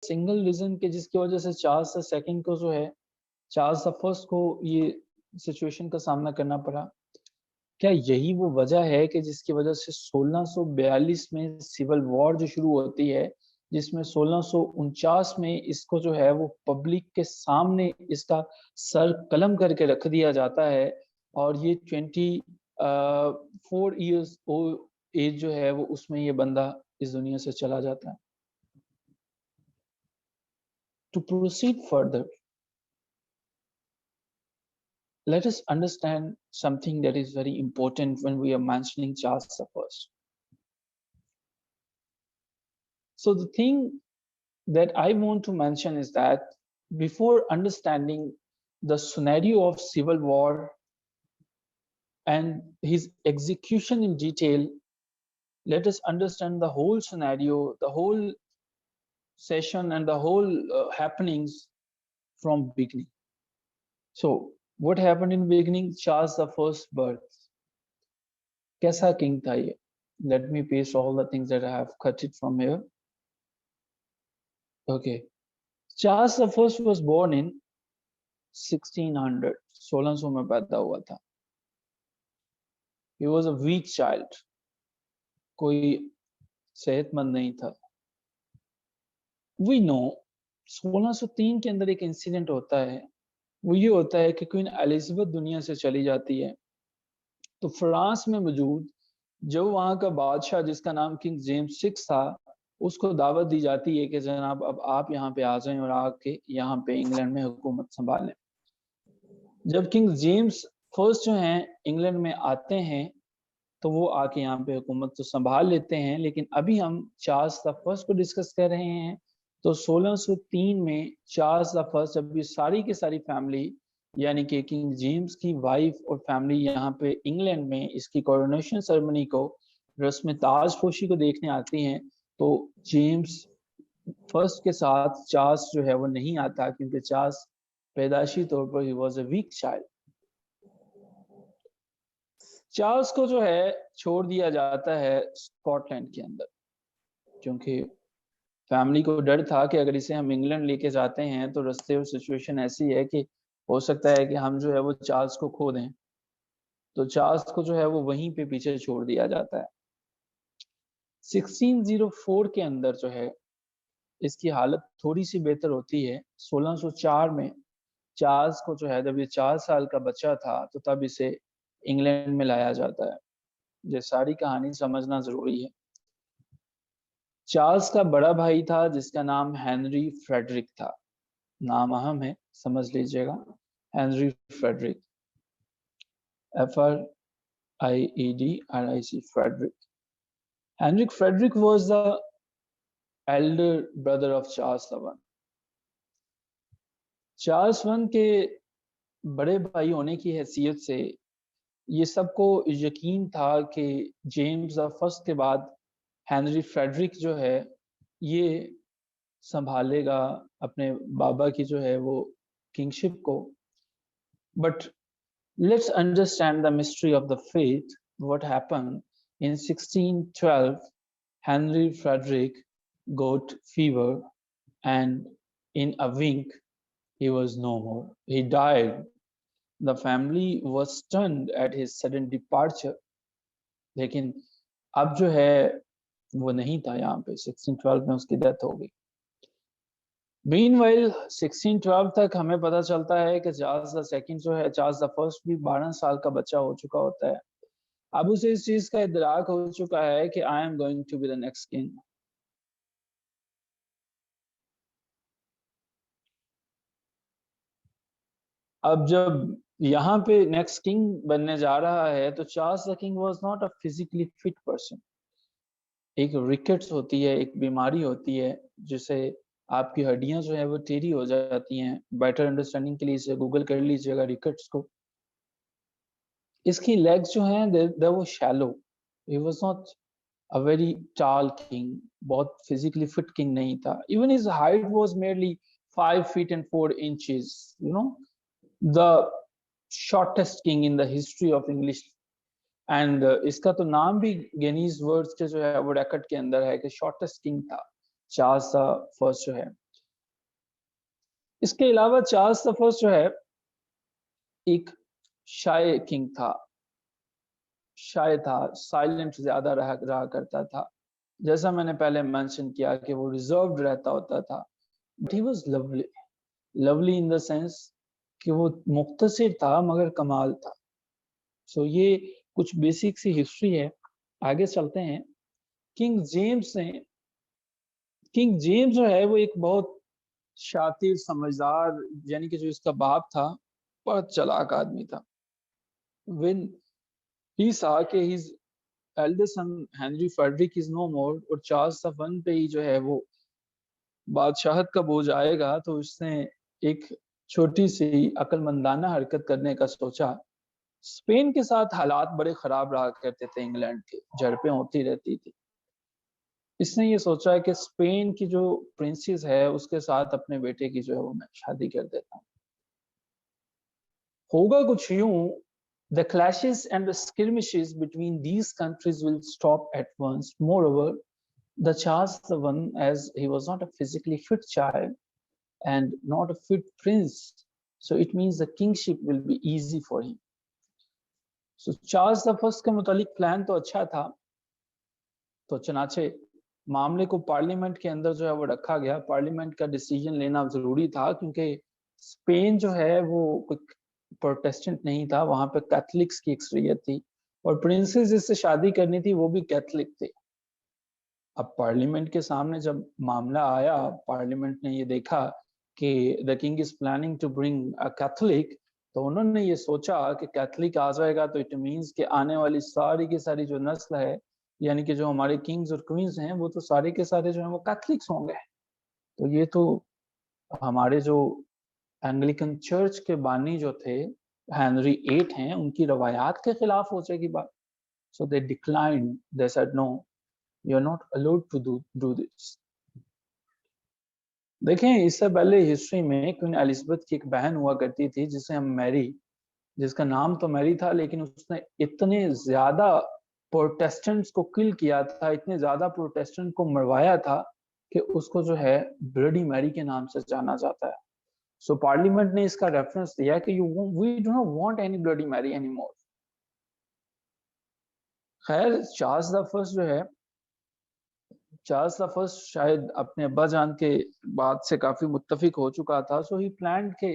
Single reason के जिसकी वजह से चार्ल्स द सेकंड को जो है चार्ल्स द फर्स्ट को ये सिचुएशन का सामना करना पड़ा? क्या यही वो वजह है कि जिसकी वजह से 1642 में सिविल वॉर जो शुरू होती है, जिसमें 1649 में इसको जो है वो पब्लिक के सामने इसका सर कलम करके रख दिया जाता है और ये 24 इयर्स एज जो है वो उसमें ये बंदा इस दुनिया से चला जाता है। To proceed further, let us understand something that is very important when we are mentioning Charles the First. So the thing that I want to mention is that before understanding the scenario of civil war and his execution in detail, let us understand the whole scenario, the whole session and the whole happenings from beginning. So what happened in beginning? Charles the First birth. कैसा king था ये? Let me paste all the things that I have cut it from here. Okay. Charles the First was born in 1600. 1600 में पैदा हुआ था. He was a weak child. कोई सेहतमंद नहीं था. We know 1603 के अंदर एक इंसिडेंट होता है. वो ये होता है कि क्वीन एलिजाबेथ दुनिया से चली जाती है. तो फ्रांस में मौजूद जो वहाँ का बादशाह जिसका नाम किंग जेम्स 6 था, उसको दावत दी जाती है कि जनाब अब आप यहाँ पे आ जाएं और आके यहाँ पे इंग्लैंड में हुकूमत संभालें. जब किंग जेम्स फर्स्ट जो हैं इंग्लैंड में आते हैं तो वो आके यहाँ पे हुकूमत तो संभाल लेते हैं, लेकिन अभी हम चार्ल्स द फर्स्ट को डिस्कस कर रहे हैं. तो 1603 में चार्ल्स द फर्स्ट जब ये सारी की सारी फैमिली यानी कि किंग जेम्स की वाइफ और फैमिली यहाँ पे इंग्लैंड में इसकी कोरोनेशन सेरेमनी को रस्म ताजपोशी को देखने आती हैं, तो जेम्स फर्स्ट के साथ चार्ल्स जो है वो नहीं आता क्योंकि चार्ल्स पैदाशी तौर पर ही was a weak child. Charles को जो है छोड़ दिया जाता है स्कॉटलैंड के अंदर क्योंकि फैमिली को डर था कि अगर इसे हम इंग्लैंड लेके जाते हैं तो रास्ते में सिचुएशन ऐसी है कि हो सकता है कि हम जो है वो चार्ल्स को खो दें. तो चार्ल्स को जो है वो वहीं पे पीछे छोड़ दिया जाता है. 1604 के अंदर जो है इसकी हालत थोड़ी सी बेहतर होती है. 1604 में चार्ल्स को जो है जब ये 4 साल का बच्चा था तो तब इसे इंग्लैंड में लाया जाता है. ये सारी कहानी समझना जरूरी है. चार्ल्स का बड़ा भाई था जिसका नाम हेनरी फ्रेडरिक था. नाम अहम है, समझ लीजिएगा. Henry Frederick, FRIEDRIC, Frederick. Henrik Frederick was the elder brother of Charles I. Charles one के बड़े भाई होने की हैसियत से ये सबको यकीन था कि जेम्स द फर्स्ट के बाद हेनरी फ्रेडरिक जो है ये संभालेगा अपने बाबा की जो है वो किंगशिप को. But let's understand the mystery of the faith. What happened in 1612. Henry Frederick got fever and in a wink he was no more. He died. The family was stunned at his sudden departure. लेकिन अब जो है वो नहीं था यहाँ पे. 1612 में उसकी डेथ हो गई. Meanwhile 1612 तक हमें पता चलता है कि चार्ल्स द सेकंड जो है चार्ल्स द फर्स्ट भी 12 साल का बच्चा हो चुका होता है. अब उसे इस चीज का इदराक हो चुका है कि I am going to be the next king. अब जब यहाँ पे नेक्स्ट किंग बनने जा रहा है तो Charles the king was not a physically fit person. एक रिकेट्स होती है, एक बीमारी होती है जिसे आपकी हड्डियां जो है वो टेढ़ी हो जाती हैं. बेटर अंडरस्टैंडिंग के लिए इसे गूगल कर लीजिएगा रिकेट्स को. इसकी लेग्स जो हैं दे वो shallow. He was not a very tall king. बहुत physically fit king नहीं था. Even his height was merely 5 feet and 4 inches. You know, the shortest king in the history of English. And इसका तो नाम भी गिनीज वर्ड्स के जो है वो रिकॉर्ड के अंदर है कि शॉर्टेस्ट किंग था चार्ल्स द फर्स्ट जो है. इसके अलावा चार्ल्स द फर्स्ट जो है एक शाय किंग था, शाय था, साइलेंट ज्यादा रहा करता था। जैसा मैंने पहले मेंशन किया कि वो रिजर्व्ड रहता होता था, but he was lovely, lovely in the sense कि वो मुख्तसिर था मगर कमाल था। सो ये कुछ बेसिक सी हिस्ट्री है। आगे चलते हैं। किंग जेम्स ने किंग जेम्स जो है वो एक बहुत शातिर, समझदार, यानी कि जो इसका बाप था, बहुत चालाक आदमी था। When he saw कि his eldest son Henry Frederick is no more और चार्ल्स द वन पे ही जो है वो बादशाहत का बोझ आएगा, तो उसने एक छोटी सी अक्लमंदाना हरकत करने का सोचा। स्पेन के साथ हालात बड़े खराब रहा करते थे, इंग्लैंड के झड़पें होती रहती थी। इसने ये सोचा कि स्पेन की जो प्रिंसेस है उसके साथ अपने बेटे की जो है वो मैं शादी कर देता हूँ। होगा कुछ यूं, the clashes and the skirmishes between these countries will stop at once. Moreover, the Charles the One, as he was not a physically fit child and not a fit prince, so it means the kingship will be easy for him. So Charles the first के मुतालिक plan तो अच्छा था, तो चनाचे मामले को parliament के अंदर जो है वो रखा गया। पार्लियामेंट का डिसीजन लेना जरूरी था क्योंकि स्पेन जो है वो कोई प्रोटेस्टेंट नहीं था, वहां पे कैथलिक्स की अक्सरियत थी और प्रिंसेस जिससे शादी करनी थी वो भी कैथलिक थे। अब पार्लियामेंट के सामने जब मामला आया, पार्लियामेंट ने ये देखा कि the king is planning to bring a Catholic, तो उन्होंने ये सोचा कि कैथलिक आ जाएगा तो इट मीन्स कि आने वाली सारी की सारी जो नस्ल है, यानी कि जो हमारे किंग्स और क्वींस हैं, वो तो सारे के सारे जो है वो कैथलिक्स होंगे। तो ये तो हमारे जो एंग्लिकन चर्च के बानी जो थे, हेनरी एट हैं, उनकी रवायात के खिलाफ हो जाएगी बात। So they declined, they said no, you are not allowed to do this. देखें, इससे पहले हिस्ट्री में क्वीन एलिजाबेथ की एक बहन हुआ करती थी जिसे हम मैरी, जिसका नाम तो मैरी था, लेकिन उसने इतने ज्यादा प्रोटेस्टेंट्स को किल किया था, इतने ज्यादा प्रोटेस्टेंट को मरवाया था कि उसको जो है ब्लडी मैरी के नाम से जाना जाता है। सो पार्लियामेंट ने इसका रेफरेंस दिया कि we do not want any bloody Mary anymore. खैर, चार्ल्स द फर्स्ट जो है, चार्ल्स द फर्स्ट शायद अपने अब्बा जान के बाद से काफी मुत्तफिक हो चुका था। सो ही प्लान के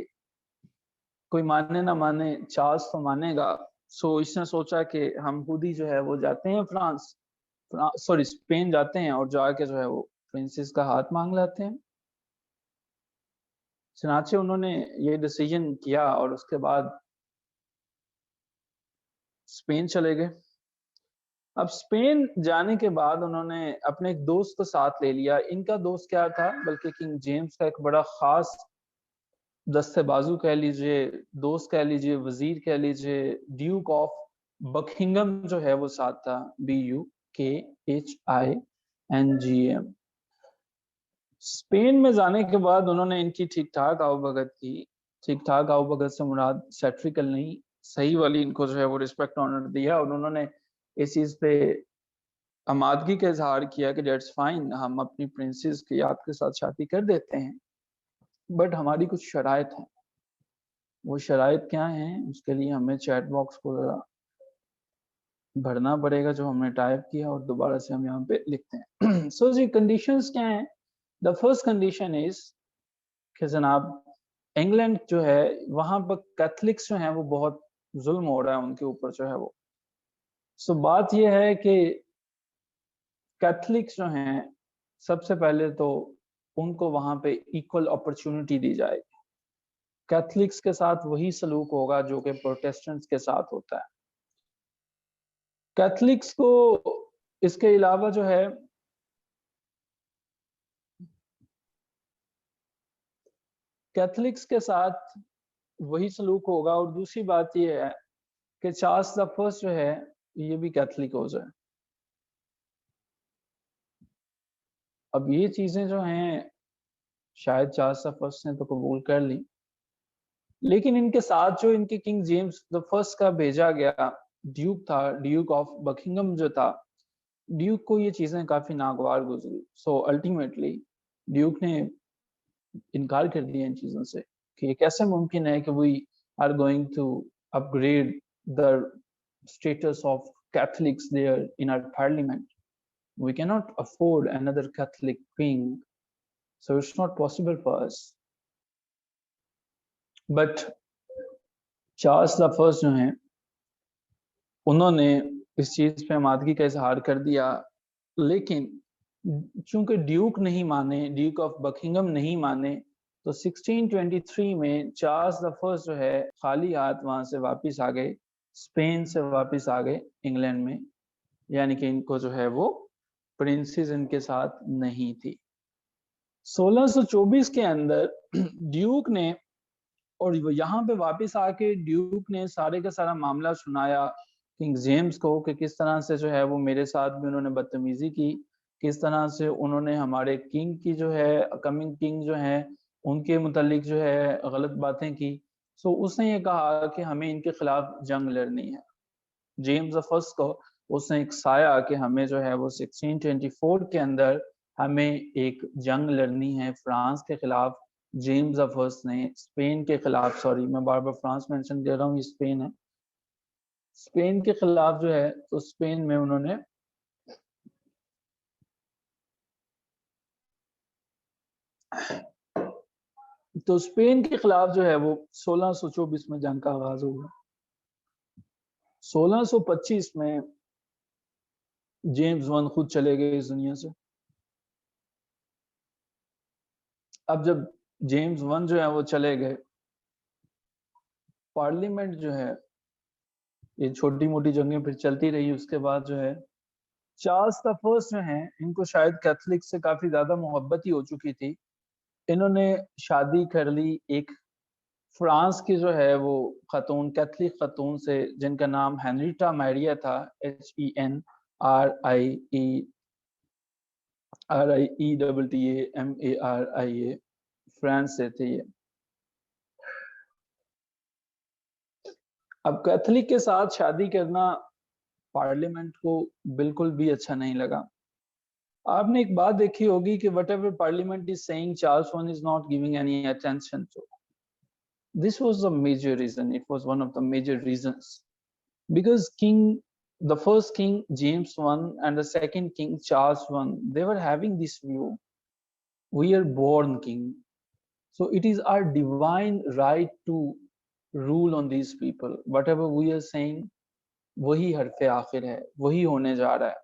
कोई माने ना माने, चार्ल्स तो मानेगा। सो इसने सोचा कि हम खुद ही जो है वो जाते हैं फ्रांस, सॉरी स्पेन जाते हैं और जाके जो है वो प्रिंसेस का हाथ मांग लाते हैं। चनाचे उन्होंने ये डिसीजन किया और उसके बाद स्पेन चले गए। अब स्पेन जाने के बाद उन्होंने अपने एक दोस्त को साथ ले लिया। इनका दोस्त क्या था, बल्कि किंग जेम्स का एक बड़ा खास दस्ते बाजू कह लीजिए, दोस्त कह लीजिए, वजीर कह लीजिए, ड्यूक ऑफ बकिंगम जो है वो साथ था, BUKHINGM। स्पेन में जाने के बाद उन्होंने इनकी ठीक ठाक आवभगत की। ठीक ठाक आवभगत से मुराद सेट्रिकल नहीं, सही वाली इनको जो है वो रिस्पेक्ट ऑनर दिया और उन्होंने इस चीज पे आमादगी का इजहार किया कि डेट्स फाइन, हम अपनी प्रिंसेस की आपके साथ शादी कर देते हैं, बट हमारी कुछ शराइत है। वो शराइत क्या है, उसके लिए हमें चैट बॉक्स को भरना पड़ेगा जो हमने टाइप किया और दोबारा से हम यहाँ पे लिखते हैं। सो जी कंडीशंस क्या हैं। द फर्स्ट कंडीशन इज कि जनाब इंग्लैंड जो है वहां पर कैथलिक्स जो हैं वो बहुत जुल्म हो रहा है उनके ऊपर जो है वो। सो बात यह है कि कैथलिक्स जो हैं, सबसे पहले तो उनको वहां पे इक्वल अपॉर्चुनिटी दी जाएगी। कैथलिक्स के साथ वही सलूक होगा जो कि प्रोटेस्टेंट्स के साथ होता है। कैथलिक्स को इसके अलावा जो है कैथलिक्स के साथ वही सलूक होगा। और दूसरी बात यह है कि चार्ल्स द फर्स्ट जो है ये भी कैथलिक हो जाए। अब ये चीजें जो हैं शायद चार्ल्स द फर्स्ट ने तो कबूल कर ली, लेकिन इनके साथ जो इनके किंग जेम्स द फर्स्ट का भेजा गया ड्यूक था, ड्यूक ऑफ बकिंगम जो था, ड्यूक को ये चीजें काफी नागवार गुजरी। सो अल्टीमेटली ड्यूक ने इनकार कर दिया इन चीज़ों से कि ये कैसे मुमकिन है कि we are going to upgrade the status of Catholics there in our parliament. We cannot afford another Catholic king, so it's not possible for us. But Charles the first जो हैं उन्होंने इस चीज पे आमादगी का इजहार कर दिया, लेकिन चूंकि ड्यूक नहीं माने, ड्यूक ऑफ बकिंगम नहीं माने, तो 1623 में चार्ल्स द फर्स्ट जो है खाली हाथ वहां से वापस आ गए, स्पेन से वापस आ गए इंग्लैंड में, यानी कि इनको जो है वो प्रिंसेस इनके साथ नहीं थी। 1624 के अंदर ड्यूक ने, और यहाँ पे वापस आके ड्यूक ने सारे का सारा मामला सुनाया किंग जेम्स को कि किस तरह से जो है वो मेरे साथ भी उन्होंने बदतमीजी की, किस तरह से उन्होंने हमारे किंग की जो है, कमिंग किंग जो है, उनके मुतालिक जो है गलत बातें की। सो उसने ये कहा कि हमें इनके खिलाफ जंग लड़नी है। जेम्स द फर्स्ट को उसने एक साया कि हमें जो है वो 1624 के अंदर हमें एक जंग लड़नी है फ्रांस के खिलाफ। जेम्स द फर्स्ट ने स्पेन के खिलाफ, सॉरी मैं बार बार फ्रांस मेंशन कर रहा हूँ, स्पेन है, स्पेन के खिलाफ जो है, तो स्पेन में उन्होंने तो स्पेन के खिलाफ जो है वो 1624 में जंग का आगाज हुआ। 1625 में जेम्स वन खुद चले गए इस दुनिया से। अब जब जेम्स वन जो है वो चले गए, पार्लियामेंट जो है, ये छोटी मोटी जंगें फिर चलती रही, उसके बाद जो है चार्ल्स द फर्स्ट जो है, इनको शायद कैथलिक से काफी ज्यादा मोहब्बत ही हो चुकी थी। इन्होंने शादी कर ली एक फ्रांस की जो है वो खतून, कैथलिक खतून से, जिनका नाम हेनरिटा मैरिया था, HENRIETTAMARIA, फ्रांस से थे ये। अब कैथलिक के साथ शादी करना पार्लियामेंट को बिल्कुल भी अच्छा नहीं लगा। आपने एक बात देखी होगी कि whatever parliament is saying, Charles I is not giving any attention to. This was a major reason. It was one of the major reasons, because the first king James I and the second king Charles I, they were having this view: we are born king, so it is our divine right to rule on these people. Whatever we are saying, वही हरफ आखिर है, वही होने जा रहा है।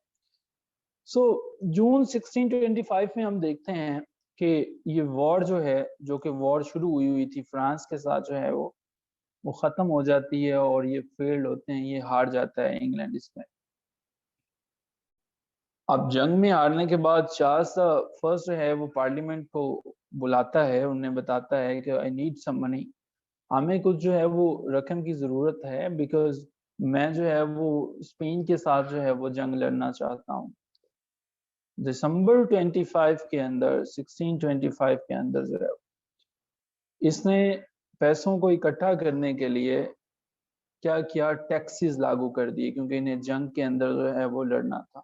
सो जून 1625 में हम देखते हैं कि ये वॉर जो है, जो कि वॉर शुरू हुई थी फ्रांस के साथ, जो है वो खत्म हो जाती है और ये फेल्ड होते हैं, ये हार जाता है इंग्लैंड इसमें। अब जंग में हारने के बाद चार्ल्स फर्स्ट जो है वो पार्लियामेंट को बुलाता है, उन्हें बताता है कि आई नीड सम मनी, हमें कुछ जो है वो रकम की जरूरत है, बिकॉज मैं जो है वो स्पेन के साथ जो है वो जंग लड़ना चाहता हूँ। दिसंबर 25 के अंदर, 1625 के अंदर जो है, इसने पैसों को इकट्ठा करने के लिए क्या किया, टैक्सेस लागू कर दिए, क्योंकि इन्हें जंग के अंदर जो है वो लड़ना था।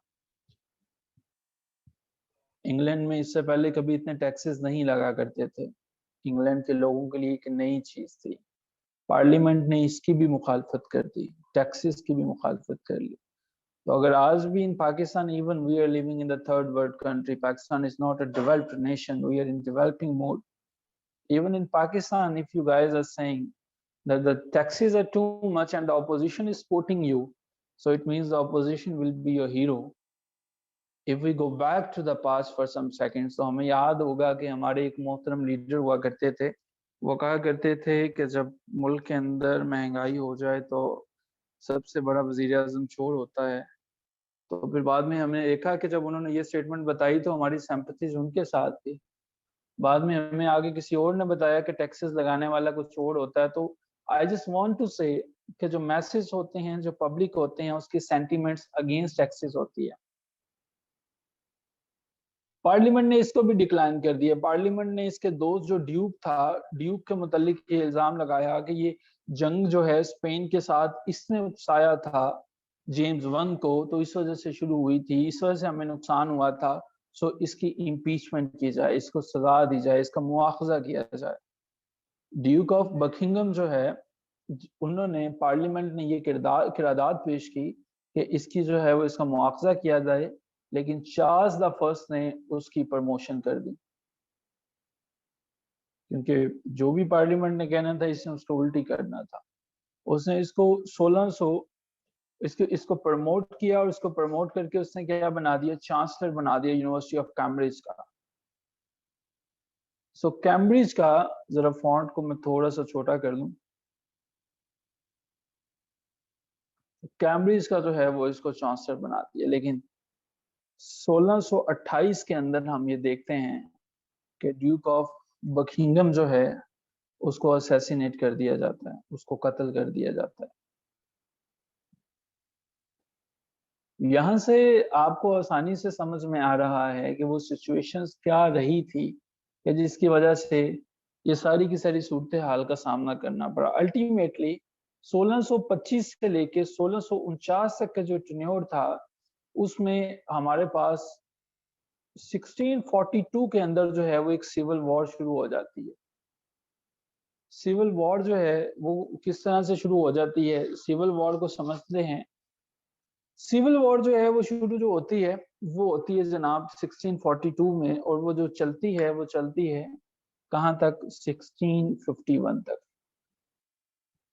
इंग्लैंड में इससे पहले कभी इतने टैक्सेस नहीं लगा करते थे, इंग्लैंड के लोगों के लिए एक नई चीज थी। पार्लियामेंट ने इसकी भी मुखालफत कर दी, टैक्सेस की भी मुखालफत कर ली। तो अगर आज भी in Pakistan, even we are living in the third world country, Pakistan is not a developed nation, we are in developing mode. Even in Pakistan, if you guys are saying that the taxes are too much and the opposition is supporting you, so it means the opposition will be your hero. If we go back to the past for some seconds, तो हमें याद होगा कि हमारे एक मोहतरम leader हुआ करते थे, वो कहा करते थे कि जब मुल्क के अंदर महंगाई हो जाए तो सबसे बड़ा वजीर आजम चोर होता है। तो फिर बाद में हमने देखा कि जब उन्होंने ये स्टेटमेंट बताई तो हमारी सिंपैथीज उनके साथ थी। बाद में हमें आगे किसी और ने बताया कि टैक्सेस लगाने वाला कुछ और होता है। तो आई जस्ट वांट टू से कि जो मैसेज होते हैं, जो पब्लिक होते हैं, उसकी सेंटीमेंट्स अगेंस्ट टैक्सेस होती है। पार्लियामेंट ने इसको भी डिक्लाइन कर दिया। पार्लियामेंट ने इसके दोस्त जो ड्यूक था, ड्यूक के मुतालिक ये इल्जाम लगाया कि ये जंग जो है स्पेन के साथ इसने उकसाया था जेम्स वन को, तो इस वजह से शुरू हुई थी, इस वजह से हमें नुकसान हुआ था। सो इसकी इम्पीचमेंट की जाए, इसको सजा दी जाए, इसका मुआवजा किया जाए। ड्यूक ऑफ बकिंगम जो है, उन्होंने पार्लियामेंट ने ये किरदाद पेश की कि इसकी जो है वो इसका मुआवजा किया जाए, लेकिन चार्ल्स द फर्स्ट ने उसकी प्रमोशन कर दी, क्योंकि जो भी पार्लियामेंट ने कहना था इसने उसको उल्टी करना था। उसने इसको 1600 इसको प्रमोट किया, और इसको प्रमोट करके उसने क्या बना दिया, चांसलर बना दिया यूनिवर्सिटी ऑफ कैम्ब्रिज का। सो कैम्ब्रिज का जरा फॉन्ट को मैं थोड़ा सा छोटा कर लूं, कैम्ब्रिज का जो है वो इसको चांसलर बना दिया। लेकिन 1628 के अंदर हम ये देखते हैं कि ड्यूक ऑफ बकिंगम जो है उसको असैसिनेट कर दिया जाता है, उसको कत्ल कर दिया जाता है। यहाँ से आपको आसानी से समझ में आ रहा है कि वो सिचुएशंस क्या रही थी कि जिसकी वजह से ये सारी की सारी सूरत हाल का सामना करना पड़ा। अल्टीमेटली 1625 से लेके 1649 तक का जो टेन्योर था, उसमें हमारे पास 1642 के अंदर जो है वो एक सिविल वॉर शुरू हो जाती है। सिविल वॉर जो है वो किस तरह से शुरू हो जाती है, सिविल वॉर को समझते हैं। सिविल वॉर जो है वो शुरू जो होती है वो होती है जनाब 1642 में, और वो जो चलती है वो चलती है कहाँ तक, 1651 तक।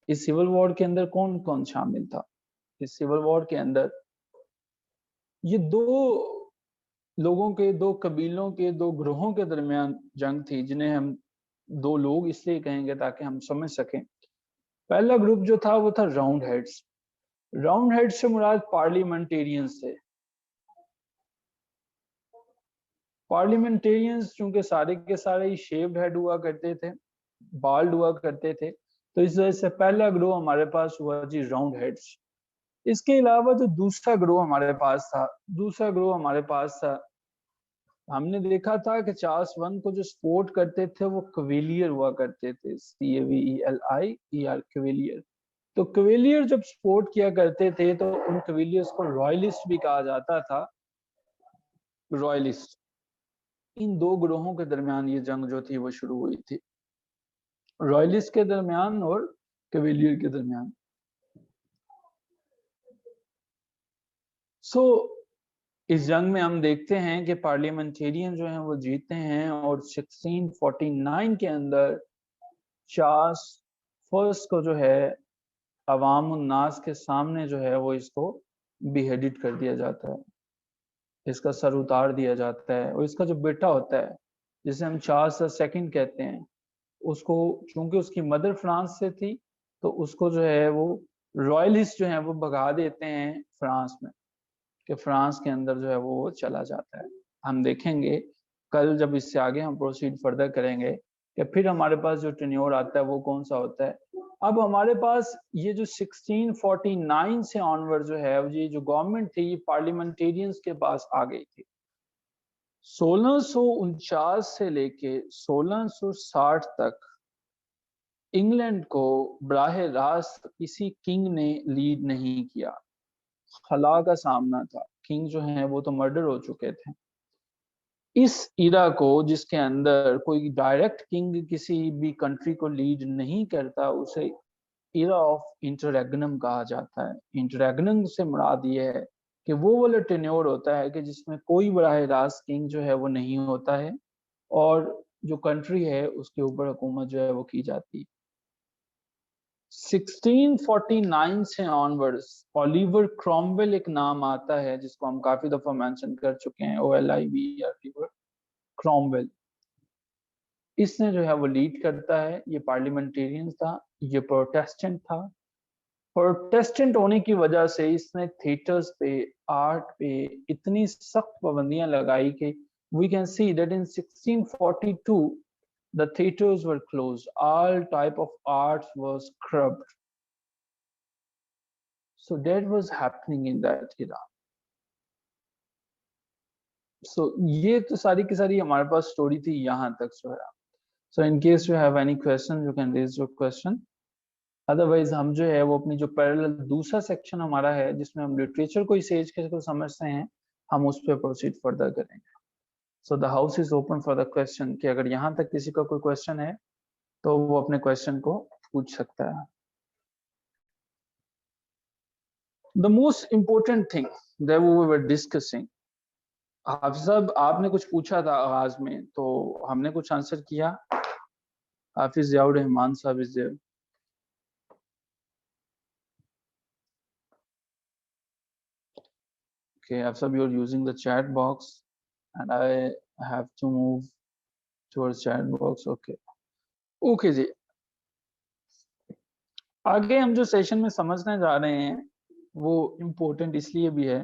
इस सिविल वॉर के अंदर कौन कौन शामिल था? इस सिविल वॉर के अंदर ये दो लोगों के, दो कबीलों के, दो ग्रोहों के दरमियान जंग थी, जिन्हें हम दो लोग इसलिए कहेंगे ताकि हम समझ सकें। पहला ग्रुप जो था वो था राउंड हेड्स। राउंड हेड्स से मुराद पार्लियामेंटेरियंस थे। पार्लियामेंटेरियंस चूंकि सारे के सारे ही शेप्ड हेड हुआ करते थे, बाल्ड हुआ करते थे, तो इस वजह से पहला ग्रोह हमारे पास हुआ जी राउंड हेड्स। इसके अलावा जो दूसरा ग्रोह हमारे पास था, दूसरा ग्रोह हमारे पास था, हमने देखा था कि चार्ल्स वन को जो सपोर्ट करते थे वो कवेलियर हुआ करते थे, CAVELIER, कवेलियर। तो कवेलियर जब सपोर्ट किया करते थे तो उन कवेलियर्स को रॉयलिस्ट भी कहा जाता था, रॉयलिस्ट। इन दो ग्रोहों के दरमियान ये जंग जो थी वो शुरू हुई थी, रॉयलिस्ट के दरमियान और कवेलियर के दरमियान। सो इस जंग में हम देखते हैं कि पार्लियामेंटेरियन जो हैं वो जीतते हैं, और 1649 के अंदर चार्ल्स फर्स्ट को जो है अवाम उन्नास के सामने जो है वो इसको बिहेडेड कर दिया जाता है, इसका सर उतार दिया जाता है। और इसका जो बेटा होता है जिसे हम चार्ल्स सेकंड कहते हैं, उसको चूंकि उसकी मदर फ्रांस से थी तो उसको जो है वो रॉयलिस्ट जो है वो भगा देते हैं फ्रांस में, कि फ्रांस के अंदर जो है वो चला जाता है। हम देखेंगे कल जब इससे आगे हम प्रोसीड फर्दर करेंगे कि फिर हमारे पास जो टेन्योर आता है वो कौन सा होता है। अब हमारे पास ये जो 1649 से ऑनवर्ड जो है ये जो गवर्नमेंट थी ये पार्लियामेंटेरियंस के पास आ गई थी। 1649 से लेके 1660 तक इंग्लैंड को बराह रास्त किसी किंग ने लीड नहीं किया, खला का सामना था, किंग जो है वो तो मर्डर हो चुके थे। इस इरा को जिसके अंदर कोई डायरेक्ट किंग किसी भी कंट्री को लीड नहीं करता, उसे इरा ऑफ इंटररेग्नम कहा जाता है। इंटररेग्नम से मुराद ये है कि वो वाला टेन्योर होता है कि जिसमें कोई बराह रास्त किंग जो है वो नहीं होता है, और जो कंट्री है उसके ऊपर हुकूमत जो है वो की जाती है। 1649 से ऑनवर्ड्स ओलिवर क्रॉमवेल एक नाम आता है जिसको हम काफी दफा मेंशन कर चुके हैं, OLIVER, ओलिवर क्रॉमवेल। इसने जो है वो लीड करता है, ये पार्लियामेंटेरियन था, ये प्रोटेस्टेंट था। प्रोटेस्टेंट होने की वजह से इसने थिएटर्स पे, आर्ट पे इतनी सख्त पाबंदियां लगाई कि we can see that in 1642 the theaters were closed, all type of arts was scrubbed. So that was happening in that era. So ये तो सारी की सारी हमारे पास स्टोरी थी यहाँ तक जो है। So in case you have any question you can raise your question, otherwise हम जो है वो अपनी जो पैरेलल दूसरा सेक्शन हमारा है जिसमें हम लिटरेचर को इस एज के को समझते हैं, हम उस पर प्रोसीड फर्दर करेंगे। So the house is open for the question, कि अगर यहाँ तक किसी का कोई क्वेश्चन है तो वो अपने क्वेश्चन को पूछ सकता है। The most important thing that we were discussing, Hafiz साहब आपने कुछ पूछा था आगाज में, तो हमने कुछ आंसर किया। हाफिज Ziaur Rahman sahab is there. Okay, Afsab, you're using the chat box and I have to move towards chat box. Okay. Okay जी, आगे हम जो सेशन में समझने जा रहे हैं वो इम्पोर्टेंट इसलिए भी है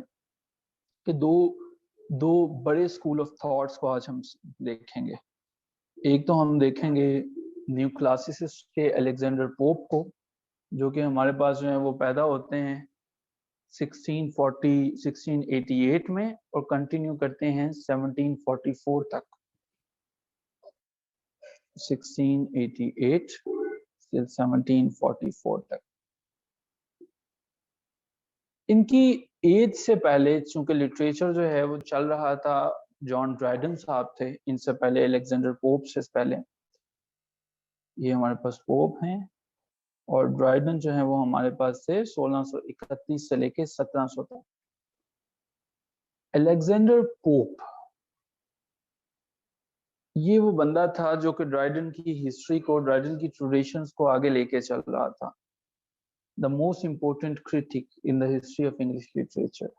कि दो दो बड़े स्कूल ऑफ थॉट्स को आज हम देखेंगे। एक तो हम देखेंगे न्यू क्लासिसिस्ट के अलेक्जेंडर पोप को, जो कि हमारे पास जो है वो पैदा होते हैं 1688 में और कंटिन्यू करते हैं 1744 तक। 1688 से 1744 तक। इनकी एज से पहले चूंकि लिटरेचर जो है वो चल रहा था, जॉन ड्राइडन साहब थे इनसे पहले, अलेक्जेंडर पोप से पहले। ये हमारे पास पोप हैं और ड्राइडन जो है वो हमारे पास थे 1631 से लेके 1700 तक। अलेक्जेंडर पोप ये वो बंदा था जो कि ड्राइडन की हिस्ट्री को, ड्राइडन की ट्रेडिशंस को आगे लेके चल रहा था। The most important critic in the history of English literature.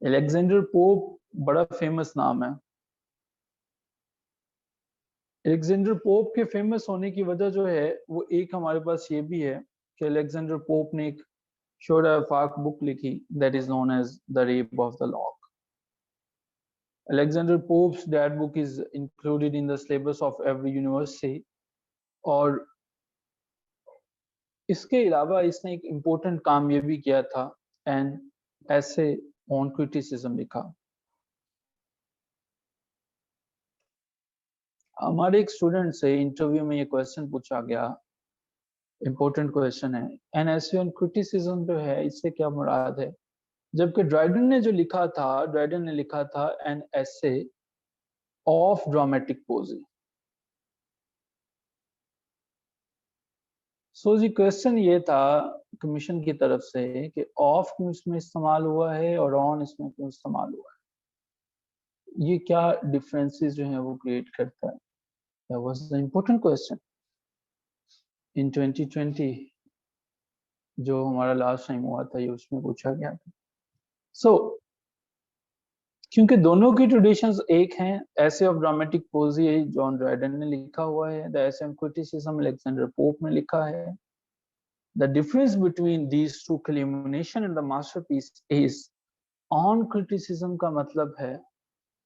Alexander pope बड़ा फेमस नाम है। अलेक्जेंडर पोप के फेमस होने की वजह जो है वो एक हमारे पास ये भी है कि अलेक्जेंडर पोप ने एक शोर-ए-फाक बुक लिखी that is known as The Rape of the Lock. Alexander Pope's that book is included in the syllabus of every university, और इसके अलावा इसने एक इम्पोर्टेंट काम ये भी किया था, एन ऐसे ऑन क्रिटिसिज्म लिखा। हमारे एक स्टूडेंट से इंटरव्यू में ये क्वेश्चन पूछा गया, इम्पोर्टेंट क्वेश्चन है, एन ऐसे ऑन क्रिटिसिज्म जो है इससे क्या मुराद है? जबकि ड्राइडन ने जो लिखा था, ड्राइडन ने लिखा था an essay of dramatic poesy. So the question ये था कमीशन की तरफ से कि ऑफ क्यों इसमें इस्तेमाल हुआ है और ऑन इसमें क्यों इस्तेमाल हुआ है, ये क्या डिफरेंसेस जो हैं वो क्रिएट करता है। That was the important question in 2020 जो हमारा लास्ट टाइम हुआ था, ये उसमें पूछा गया था। सो क्योंकि दोनों की ट्रेडिशंस एक हैं, ऐसे ऑफ ड्रामेटिक पोजी जॉन ड्राइडन ने लिखा हुआ है, द ऐसे ऑफ क्रिटिसिज्म अलेक्जेंडर पोप ने लिखा है। The difference between these two culmination and the masterpiece is on criticism का मतलब है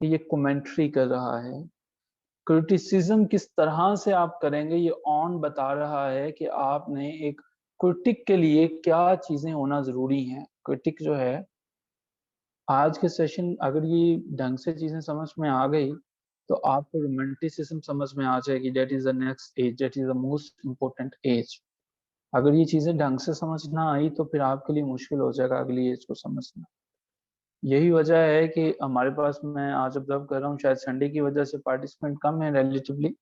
कि ये कमेंट्री कर रहा है। क्रिटिसिज्म किस तरह से आप करेंगे ये ऑन बता रहा है कि आपने एक क्रिटिक के लिए क्या चीजें होना जरूरी हैं। क्रिटिक जो है आज के सेशन अगर ये ढंग से चीजें समझ में आ गई तो आपको रोमांटिसिज्म समझ में आ जाएगी। That is the next age, that is the most important age. अगर ये चीजें ढंग से समझ ना आई तो फिर आपके लिए मुश्किल हो जाएगा अगली एज को समझना। यही वजह है कि हमारे पास, मैं आज ऑब्जर्व कर रहा हूँ, शायद संडे की वजह से पार्टिसिपेंट कम है रिलेटिवली,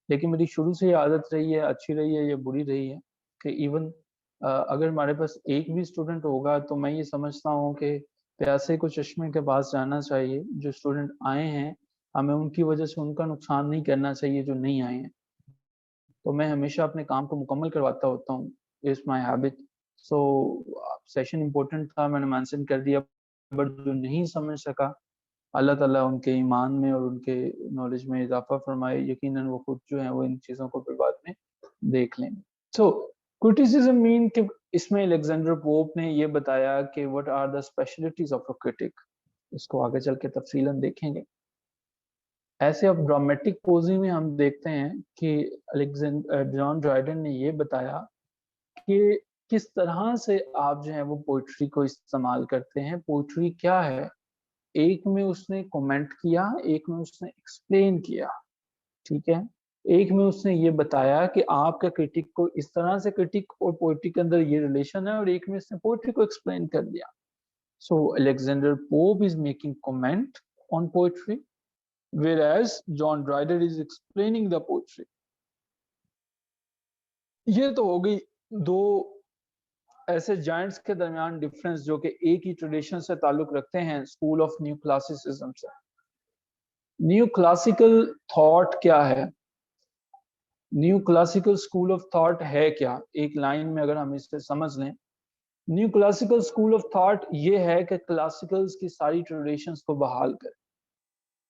लेकिन मेरी शुरू से ये आदत रही है, अच्छी रही है या बुरी रही है, कि इवन अगर हमारे पास एक भी स्टूडेंट होगा तो मैं ये समझता हूँ कि प्यासे को चश्मे के पास जाना चाहिए। जो स्टूडेंट आए हैं हमें उनकी वजह से उनका नुकसान नहीं करना चाहिए जो नहीं आए हैं। तो मैं हमेशा अपने काम को मुकम्मल करवाता होता हूँ, it's my habit. So session important था, मैंने मेंशन कर दिया, बट जो नहीं समझ सका अल्लाह ताला उनके ईमान में और उनके नॉलेज में इजाफा फरमाए। यकीनन वो खुद जो है वो इन चीज़ों को फिर बाद में देख लेंगे। सो क्रिटिसिज्म मीन कि इसमें अलेक्जेंडर पोप ने ये बताया कि what are the specialities of a critic. इसको आगे चल के तफसीलन देखेंगे। ऐसे अब ड्रामेटिक पोजी में हम देखते हैं कि जॉन ड्राइडन ने ये बताया कि किस तरह से आप जो है वो पोइट्री को इस्तेमाल करते हैं। पोइट्री क्या है, एक में उसने कमेंट किया, एक में उसने एक्सप्लेन किया, ठीक है। एक में उसने ये बताया कि आपका क्रिटिक को इस तरह से, क्रिटिक और पोइट्री के अंदर ये रिलेशन है, और एक में उसने पोइट्री को एक्सप्लेन कर दिया। So Alexander Pope is making comment on poetry whereas John Dryden is explaining the poetry. ये तो हो गई दो ऐसे जायंट्स के दरमियान डिफरेंस जो कि एक ही ट्रेडिशन से ताल्लुक रखते हैं, स्कूल ऑफ न्यू क्लासिसिज्म से। न्यू क्लासिकल थॉट क्या है? New classical school of thought है क्या? एक लाइन में अगर हम इसे समझ लें, new classical school of thought ये है कि क्लासिकल्स की सारी ट्रेडिशंस को बहाल कर।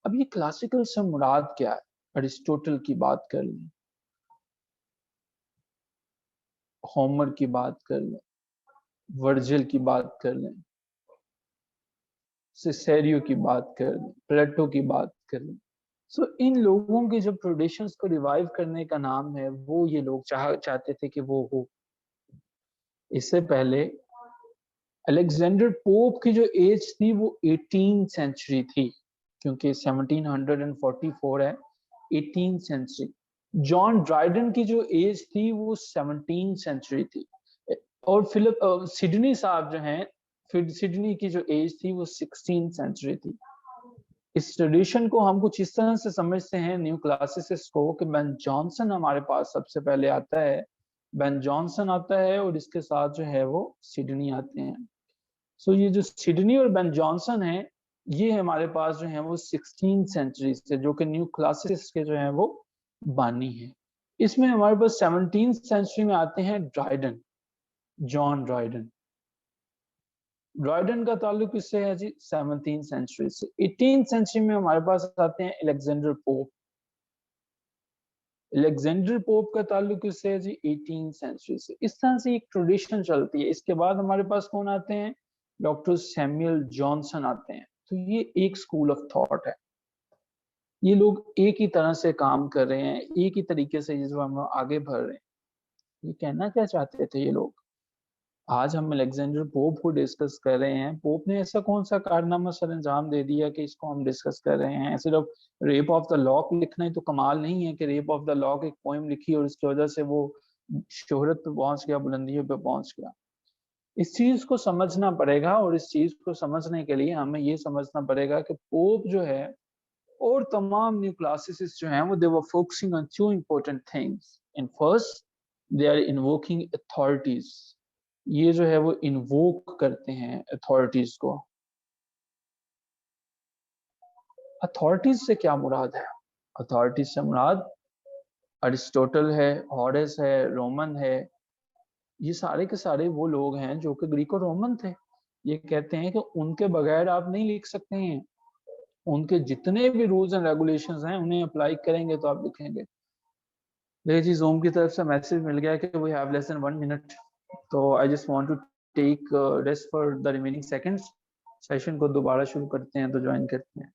अब ये क्लासिकल से मुराद क्या है? अरिस्टोटल की बात कर लें, होमर की बात कर लें, वर्जिल की बात कर लें, सिसेरियो की बात कर लें, प्लेटो की बात कर लें। सो इन लोगों के जब ट्रेडिशंस को रिवाइव करने का नाम है, वो ये लोग चाहते थे कि वो हो। इससे पहले अलेक्जेंडर पोप की जो एज थी वो 18th सेंचुरी थी, क्योंकि 1744 है, 18th सेंचुरी। जॉन ड्राइडन की जो एज थी वो 17th सेंचुरी थी, और फिलिप सिडनी साहब जो हैं, फिर सिडनी की जो एज थी वो 16th सेंचुरी थी। इस ट्रेडिशन को हम कुछ इस तरह से समझते हैं न्यू क्लासिसिस्ट को कि बेन जॉनसन हमारे पास सबसे पहले आता है, बेन जॉनसन आता है और इसके साथ जो है वो सिडनी आते हैं। सो ये जो सिडनी और बेन जॉनसन है, ये हमारे पास जो है वो 16th सेंचुरी से, जो कि न्यू क्लासिसिस्ट के जो है वो बानी है। इसमें हमारे पास 17th सेंचुरी में आते हैं ड्राइडन, जॉन ड्राइडन। ड्राइडन का ताल्लुक किससे है जी? 17th सेंचुरी से। 18th सेंचुरी में हमारे पास आते हैं अलेक्जेंडर पोप। अलेक्जेंडर पोप का ताल्लुक किससे है जी? 18th सेंचुरी से। इस तरह से एक ट्रेडिशन चलती है। इसके बाद हमारे पास कौन आते हैं? डॉक्टर सैमुअल जॉनसन आते हैं। तो ये एक स्कूल ऑफ थॉट है। ये लोग एक ही तरह से काम कर रहे हैं, एक ही तरीके से ये जो हम आगे बढ़ रहे हैं। ये कहना क्या चाहते थे ये लोग? आज हम अलेक्जेंडर पोप को डिस्कस कर रहे हैं। पोप ने ऐसा कौन सा कारनामा सर अंजाम दे दिया कि इसको हम डिस्कस कर रहे हैं? सिर्फ रेप ऑफ द लॉक लिखना ही तो कमाल नहीं है कि रेप ऑफ द लॉक एक पोएम लिखी और इसकी वजह से वो शोहरत पे पहुंच गया, बुलंदियों पे पहुंच गया। इस चीज को समझना पड़ेगा, और इस चीज को समझने के लिए हमें ये समझना पड़ेगा कि पोप जो है और तमाम न्यू क्लासिसिस्ट जो हैं वो they were focusing on two important things. In first, they are invoking authorities. ये जो है वो इन्वोक करते हैं अथॉरिटीज को। अथॉरिटीज से क्या मुराद है? अथॉरिटीज से मुराद अरिस्टोटल है, हॉरेस है, रोमन है। ये सारे के सारे वो लोग हैं जो कि ग्रीको रोमन थे। ये कहते हैं कि उनके बगैर आप नहीं लिख सकते हैं। उनके जितने भी रूल्स एंड रेगुलेशंस हैं उन्हें अप्लाई करेंगे तो आप लिखेंगे। देखिए जी, जूम की तरफ से मैसेज मिल गया कि we have less than 1 minute, तो I just want to take rest for the remaining seconds. Session को दोबारा शुरू करते हैं तो ज्वाइन करते हैं।